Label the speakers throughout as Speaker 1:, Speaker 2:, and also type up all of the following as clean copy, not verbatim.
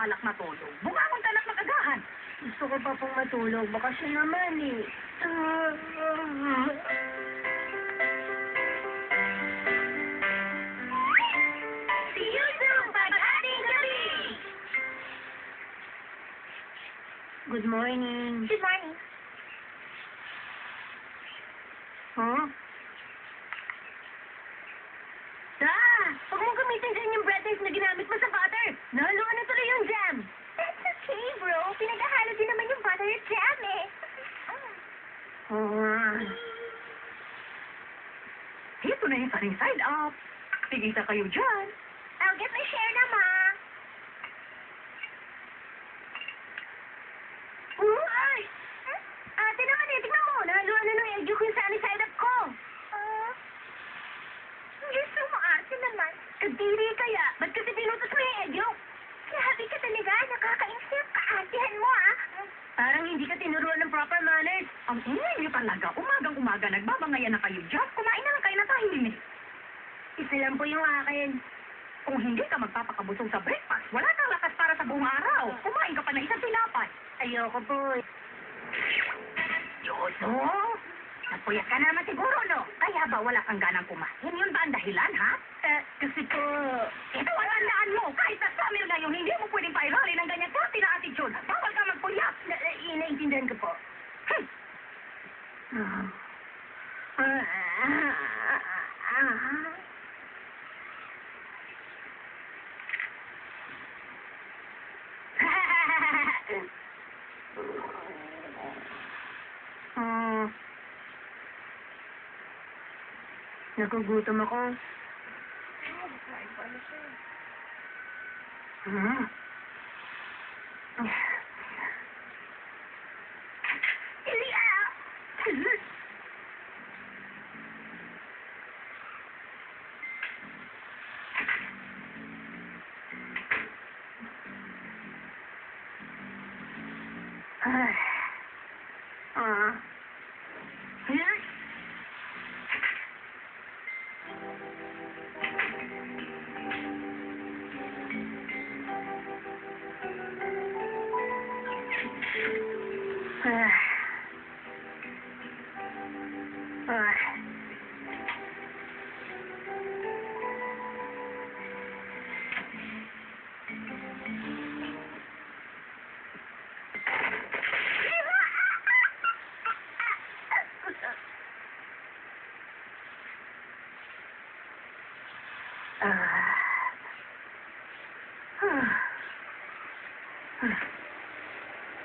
Speaker 1: balak matulog. Bumangon ka na magagahan.
Speaker 2: Gusto ko pa pong matulog. Bakasyon naman eh.
Speaker 1: See you soon, pag-ating gabi!
Speaker 2: Good morning.
Speaker 3: Good morning.
Speaker 2: Huh?
Speaker 1: Huwag mong gamitin sa inyong bread na ginamit mo sa butter. Nahaluan na tuloy yung jam.
Speaker 3: That's okay, bro. Pinaghahalo din naman yung butter at jam eh.
Speaker 1: Ito na yung sunny side up. Tigisa kayo dyan.
Speaker 3: I'll get my share na, Ma.
Speaker 1: Ay! Ate naman eh, tingnan mo. Nahaluan na ng egg yolk yung sunny side up ko.
Speaker 3: Gusto mo ate naman.
Speaker 1: Kadiri kaya. Ba't kasi pinutos mo yung egg yolk?
Speaker 3: Grabe ka talaga. Nakakainsip ka atihan mo, ah.
Speaker 1: Parang hindi ka tinuruan ng proper manners. Ang ingay niyo talaga. Umagang-umaga nagbabangayan na kayo dyan. Kumain na lang kayo na tahimik.
Speaker 2: Isa lang po yung akin.
Speaker 1: Kung hindi ka magpapakabusog sa breakfast, wala kang lakas para sa buong araw. Kumain ka pa na isang tinapay.
Speaker 2: Ayoko po.
Speaker 1: Yoso? Nagpuyat ka naman siguro, no? Kaya ba wala kang ganang kumain? Yun ba ang dahilan, ha?
Speaker 2: Kasi po...
Speaker 1: Ito ang tandaan mo. Kahit na summer na yun, hindi mo pwedeng pairali ng ganyan klase na attitude. Bawal ka magpuyat.
Speaker 2: Inaintindihan ko po. Nagugutom ako.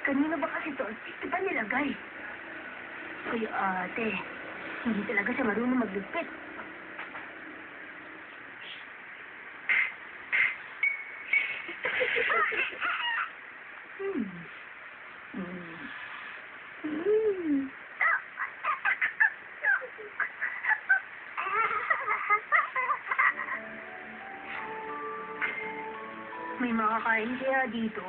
Speaker 2: Kanina ba kasi to? Ito pa nilagay. Kuya ate, hindi talaga siya marunong magligpit. May makakain kaya dito?